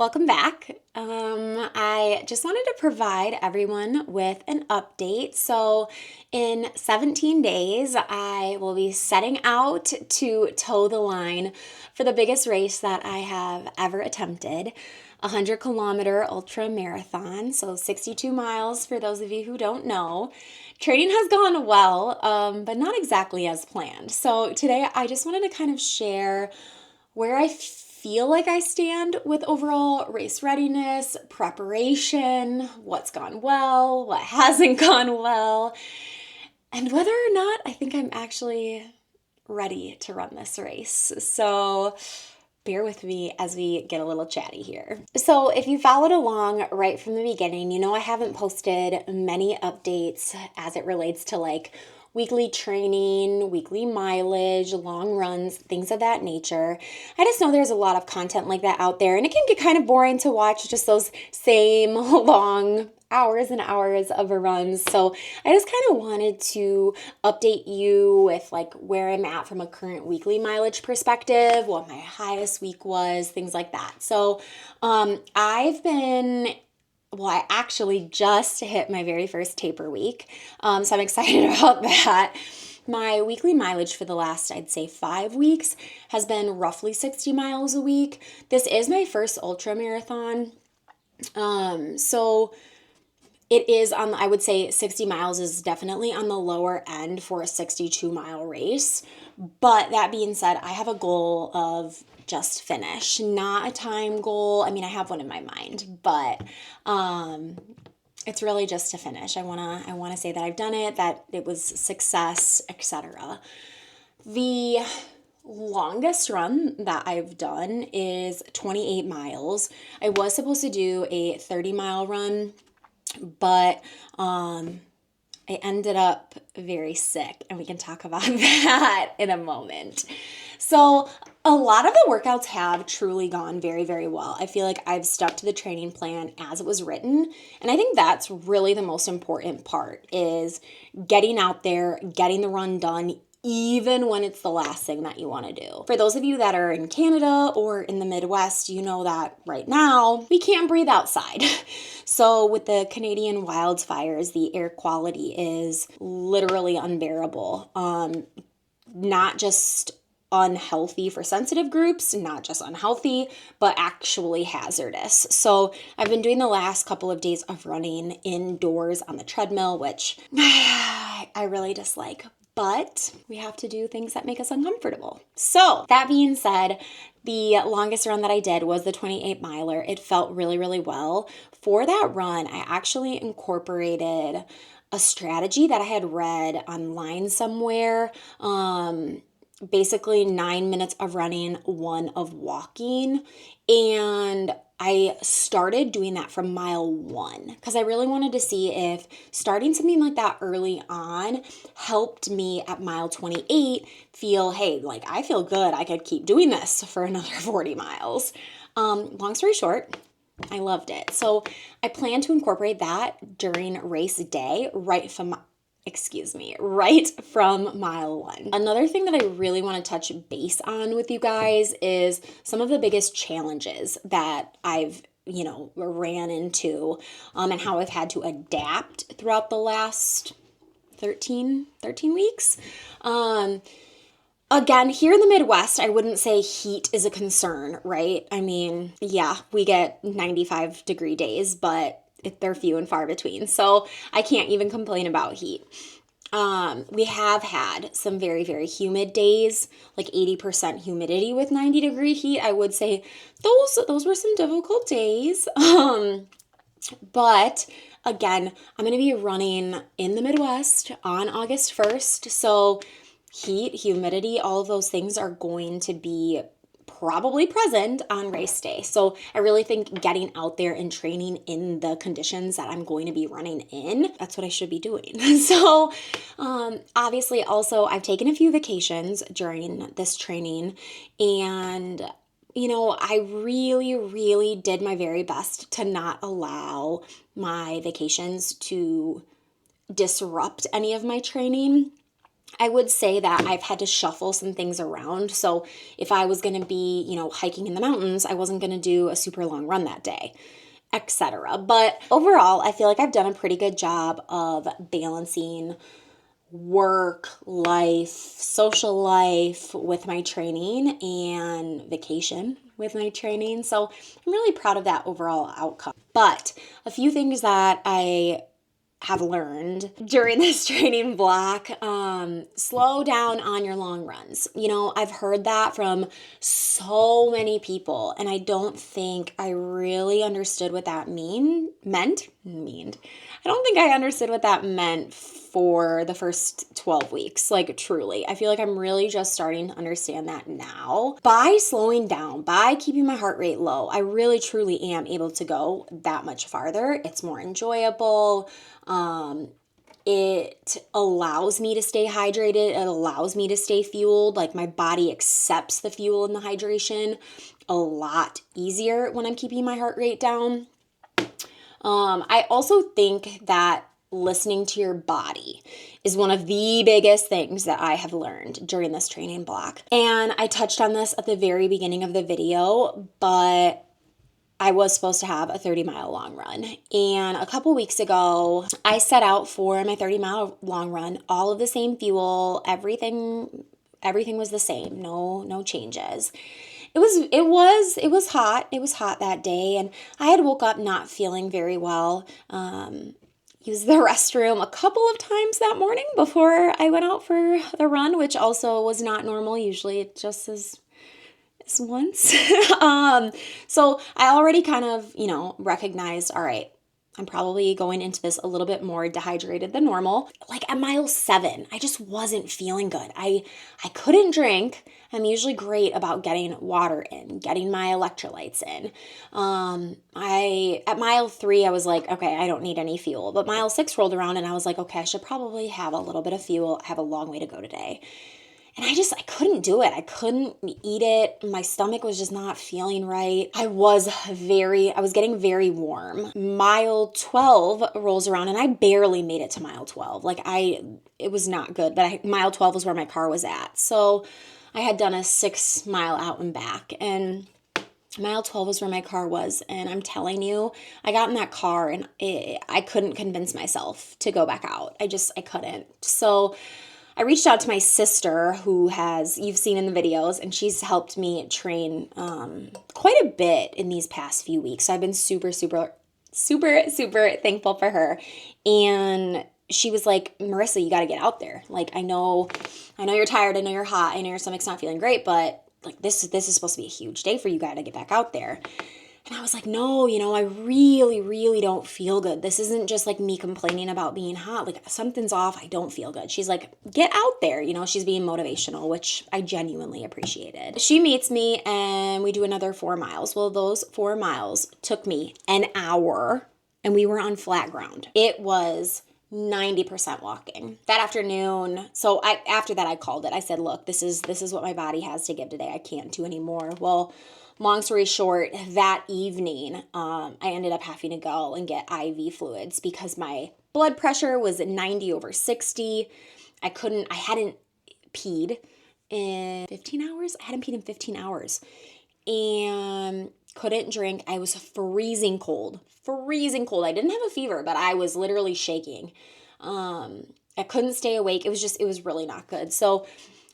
Welcome back. I just wanted to provide everyone with an update. So, in 17 days, I will be setting out to toe the line for the biggest race that I have ever attempted, a 100-kilometer ultramarathon. So, 62 miles for those of you who don't know. Training has gone well, but not exactly as planned. So, today I just wanted to kind of share where I feel like I stand with overall race readiness, preparation, what's gone well, what hasn't gone well, and whether or not I think I'm actually ready to run this race. So bear with me as we get a little chatty here. So if you followed along right from the beginning, you know I haven't posted many updates as it relates to weekly training, weekly mileage, long runs, things of that nature. I just know there's a lot of content like that out there, and it can get kind of boring to watch just those same long hours and hours of a run. So I just kind of wanted to update you with where I'm at from a current weekly mileage perspective, what my highest week was, things like that. So I actually just hit my very first taper week. So I'm excited about that. My weekly mileage for the last, I'd say 5 weeks has been roughly 60 miles a week. This is my first ultra marathon. So it is I would say 60 miles is definitely on the lower end for a 62-mile race. But that being said, I have a goal of just finish, not a time goal. I mean, I have one in my mind, but it's really just to finish. I wanna say that I've done it, that it was success, etc. The longest run that I've done is 28 miles. I was supposed to do a 30-mile run, but I ended up very sick, and we can talk about that in a moment. So a lot of the workouts have truly gone very, very well. I feel like I've stuck to the training plan as it was written, and I think that's really the most important part is getting out there, getting the run done, even when it's the last thing that you want to do. For those of you that are in Canada or in the Midwest, you know that right now we can't breathe outside. So with the Canadian wildfires, the air quality is literally unbearable. Not just unhealthy for sensitive groups, not just unhealthy, but actually hazardous. So I've been doing the last couple of days of running indoors on the treadmill, which I really dislike. But we have to do things that make us uncomfortable. So that being said, the longest run that I did was the 28 miler. It felt really, really well. For that run, I actually incorporated a strategy that I had read online somewhere. Basically 9 minutes of running, 1 of walking. And I started doing that from mile 1 because I really wanted to see if starting something like that early on helped me at mile 28 feel, hey, I feel good. I could keep doing this for another 40 miles. Long story short, I loved it. So I plan to incorporate that during race day right from mile 1. Another thing that I really want to touch base on with you guys is some of the biggest challenges that I've ran into and how I've had to adapt throughout the last 13 weeks. Again, here in the Midwest, I wouldn't say heat is a concern, right? I mean, yeah, we get 95-degree days, but they're few and far between. So I can't even complain about heat. We have had some very, very humid days, 80% humidity with 90-degree heat. I would say those were some difficult days. But again, I'm going to be running in the Midwest on August 1st. So heat, humidity, all of those things are going to be probably present on race day. So I really think getting out there and training in the conditions that I'm going to be running in, that's what I should be doing. So obviously also I've taken a few vacations during this training, and I really, really did my very best to not allow my vacations to disrupt any of my training. I would say that I've had to shuffle some things around. So if I was going to be, hiking in the mountains, I wasn't going to do a super long run that day, etc. But overall, I feel like I've done a pretty good job of balancing work, life, social life with my training and vacation with my training. So I'm really proud of that overall outcome. But a few things that I have learned during this training block, slow down on your long runs. I've heard that from so many people, and I don't think I really understood what that meant. I don't think I understood what that meant for the first 12 weeks. Like, truly, I feel like I'm really just starting to understand that now. By slowing down, by keeping my heart rate low, I really truly am able to go that much farther. It's more enjoyable. It allows me to stay hydrated. It allows me to stay fueled. Like, my body accepts the fuel and the hydration a lot easier when I'm keeping my heart rate down. I also think that listening to your body is one of the biggest things that I have learned during this training block. And I touched on this at the very beginning of the video, but I was supposed to have a 30-mile long run. And a couple weeks ago, I set out for my 30-mile long run, all of the same fuel, everything was the same, no changes. It was hot. It was hot that day, and I had woke up not feeling very well. Used the restroom a couple of times that morning before I went out for the run, which also was not normal. Usually it just is once. So I already kind of, recognized, all right, I'm probably going into this a little bit more dehydrated than normal. Like at mile 7, I just wasn't feeling good. I couldn't drink. I'm usually great about getting water in, getting my electrolytes in. At mile 3, I was like, okay, I don't need any fuel. But mile 6 rolled around and I was like, okay, I should probably have a little bit of fuel. I have a long way to go today. And I couldn't do it. I couldn't eat it. My stomach was just not feeling right. I was getting very warm. Mile 12 rolls around and I barely made it to mile 12. It was not good, but mile 12 was where my car was at. So I had done a 6-mile out and back, and mile 12 was where my car was. And I'm telling you, I got in that car and I couldn't convince myself to go back out. I couldn't. So I reached out to my sister, who you've seen in the videos, and she's helped me train quite a bit in these past few weeks. So I've been super, super, super, super thankful for her. And she was like, Marissa, you got to get out there. Like, I know you're tired. I know you're hot. I know your stomach's not feeling great, but like this is supposed to be a huge day for you. Got to get back out there. And I was like, no, I really, really don't feel good. This isn't just like me complaining about being hot. Like, something's off. I don't feel good. She's like, get out there. She's being motivational, which I genuinely appreciated. She meets me and we do another 4 miles. Well, those 4 miles took me an hour and we were on flat ground. It was 90% walking that afternoon. So after that, I called it. I said, look, this is what my body has to give today. I can't do anymore. Well, long story short, that evening, I ended up having to go and get IV fluids because my blood pressure was 90/60. I hadn't peed in 15 hours. I hadn't peed in 15 hours and couldn't drink. I was freezing cold. I didn't have a fever, but I was literally shaking. I couldn't stay awake. It was really not good. So,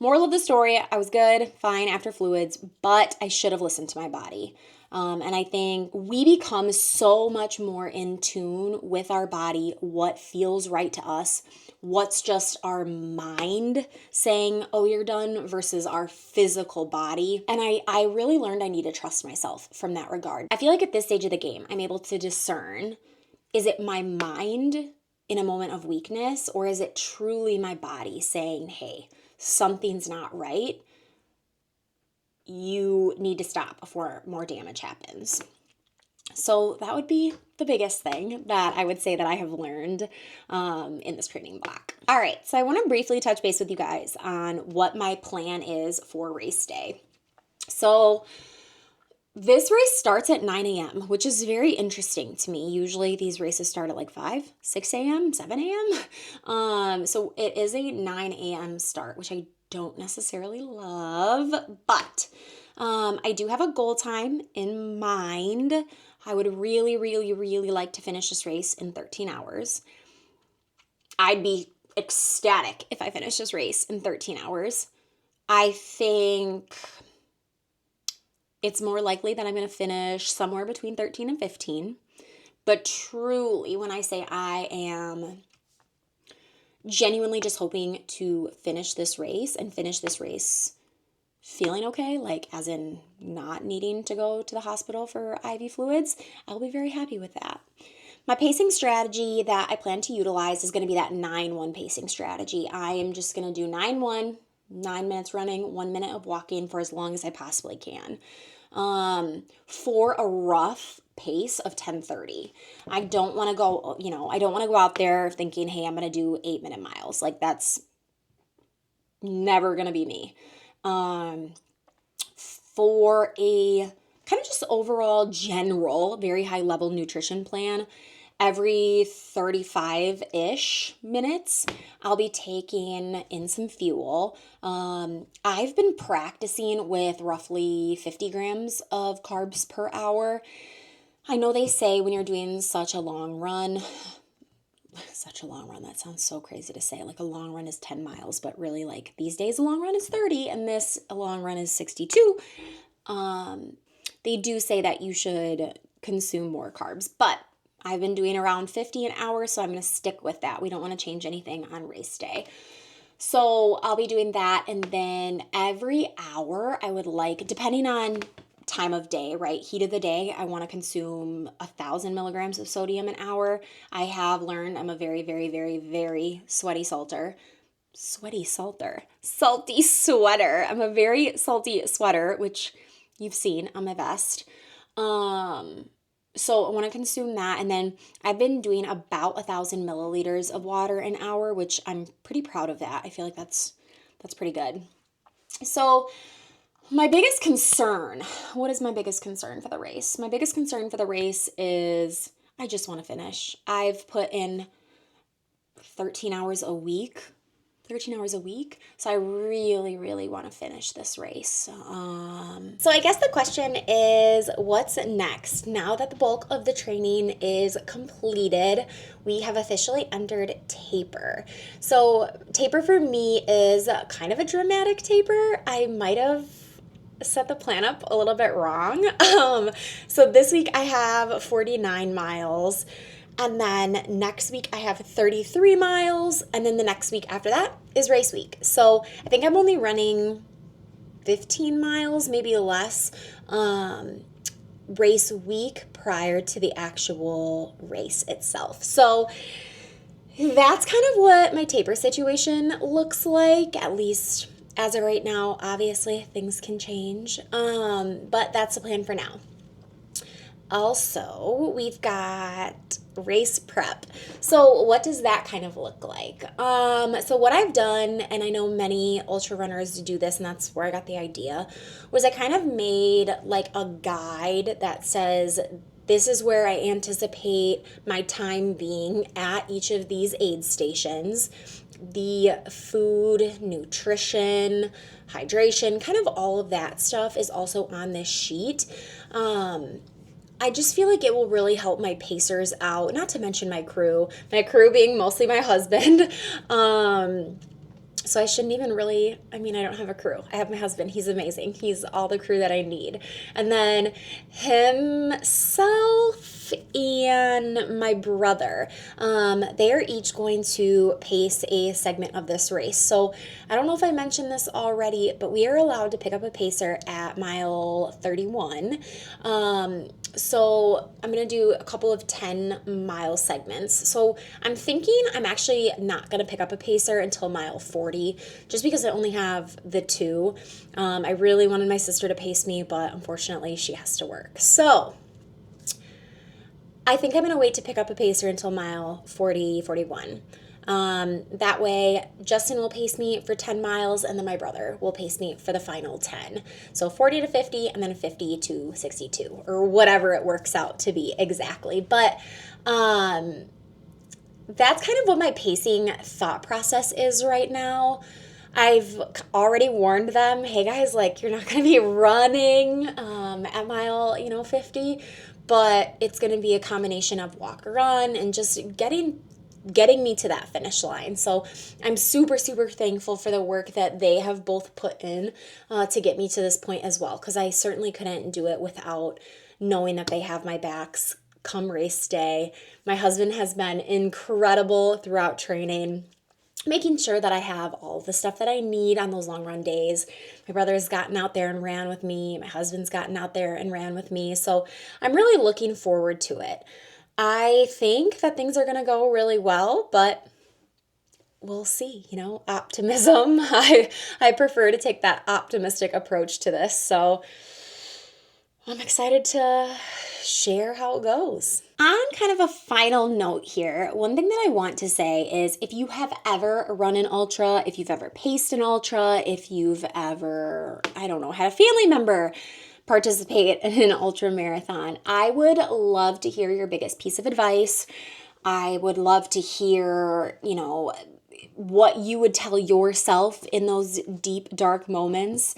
moral of the story, I was good, fine after fluids, but I should have listened to my body. And I think we become so much more in tune with our body, what feels right to us, what's just our mind saying, oh, you're done, versus our physical body. And I really learned I need to trust myself from that regard. I feel like at this stage of the game, I'm able to discern, is it my mind in a moment of weakness, or is it truly my body saying, hey, something's not right, you need to stop before more damage happens. So that would be the biggest thing that I would say that I have learned in this training block. All right, so I want to briefly touch base with you guys on what my plan is for race day. So This race starts at 9 a.m., which is very interesting to me. Usually these races start at like 5, 6 a.m., 7 a.m. So it is a 9 a.m. start, which I don't necessarily love, but I do have a goal time in mind. I would really, really, really like to finish this race in 13 hours. I'd be ecstatic if I finish this race in 13 hours. I think it's more likely that I'm going to finish somewhere between 13 and 15. But truly, when I say I am genuinely just hoping to finish this race and finish this race feeling okay, like as in not needing to go to the hospital for IV fluids, I'll be very happy with that. My pacing strategy that I plan to utilize is going to be that 9-1 pacing strategy. I am just going to do 9-1, 9 minutes running, 1 minute of walking for as long as I possibly can. For a rough pace of 10:30. I don't want to go, I don't want to go out there thinking, hey, I'm going to do 8-minute miles. Like that's never going to be me. For a kind of just overall general, very high level nutrition plan, every 35-ish minutes, I'll be taking in some fuel. I've been practicing with roughly 50 grams of carbs per hour. I know they say when you're doing such a long run, that sounds so crazy to say. Like a long run is 10 miles, but really like these days a long run is 30 and this a long run is 62. They do say that you should consume more carbs, but I've been doing around 50 an hour, so I'm going to stick with that. We don't want to change anything on race day. So I'll be doing that, and then every hour I would like, depending on time of day, right? Heat of the day, I want to consume 1,000 milligrams of sodium an hour. I have learned I'm a very, very, very, very sweaty salter. Salty sweater. I'm a very salty sweater, which you've seen on my vest. So I want to consume that. And then I've been doing about 1,000 milliliters of water an hour, which I'm pretty proud of that. I feel like that's pretty good. So my biggest concern, what is my biggest concern for the race? My biggest concern for the race is I just want to finish. I've put in 13 hours a week. So I really, really want to finish this race. So I guess the question is, what's next? Now that the bulk of the training is completed, we have officially entered taper. So taper for me is kind of a dramatic taper. I might have set the plan up a little bit wrong. So this week I have 49 miles. And then next week I have 33 miles. And then the next week after that is race week. So I think I'm only running 15 miles, maybe less, race week prior to the actual race itself. So that's kind of what my taper situation looks like, at least as of right now. Obviously, things can change, but that's the plan for now. Also, we've got race prep. So what does that kind of look like? So what I've done, and I know many ultra runners do this, and that's where I got the idea, was I kind of made like a guide that says, this is where I anticipate my time being at each of these aid stations. The food, nutrition, hydration, kind of all of that stuff is also on this sheet. I just feel like it will really help my pacers out, not to mention my crew being mostly my husband. So I shouldn't even really, I don't have a crew. I have my husband. He's amazing. He's all the crew that I need. And then himself and my brother, they are each going to pace a segment of this race. So I don't know if I mentioned this already, but we are allowed to pick up a pacer at mile 31. So I'm going to do a couple of 10-mile segments. So I'm thinking I'm actually not going to pick up a pacer until mile 40, just because I only have the two. I really wanted my sister to pace me, but unfortunately she has to work. So I think I'm going to wait to pick up a pacer until mile 40, 41. That way, Justin will pace me for 10 miles, and then my brother will pace me for the final 10. So 40 to 50, and then 50 to 62, or whatever it works out to be exactly. But that's kind of what my pacing thought process is right now. I've already warned them, hey guys, like you're not going to be running at mile, 50, but it's going to be a combination of walk or run and just getting me to that finish line. So I'm super, super thankful for the work that they have both put in to get me to this point as well, because I certainly couldn't do it without knowing that they have my backs come race day. My husband has been incredible throughout training, making sure that I have all the stuff that I need on those long run days. My brother's gotten out there and ran with me. My husband's gotten out there and ran with me. So I'm really looking forward to it. I think that things are going to go really well, but we'll see, optimism. I prefer to take that optimistic approach to this. So I'm excited to share how it goes. On kind of a final note here, one thing that I want to say is if you have ever run an ultra, if you've ever paced an ultra, if you've ever, had a family member participate in an ultra marathon, I would love to hear your biggest piece of advice. I would love to hear, what you would tell yourself in those deep, dark moments.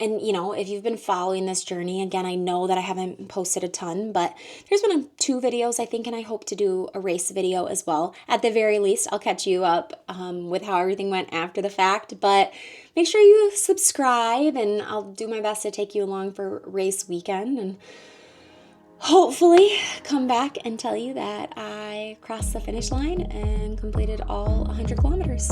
And, if you've been following this journey, again, I know that I haven't posted a ton, but there's been 2 videos, I think, and I hope to do a race video as well. At the very least, I'll catch you up with how everything went after the fact, but make sure you subscribe, and I'll do my best to take you along for race weekend, and hopefully come back and tell you that I crossed the finish line and completed all 100 kilometers.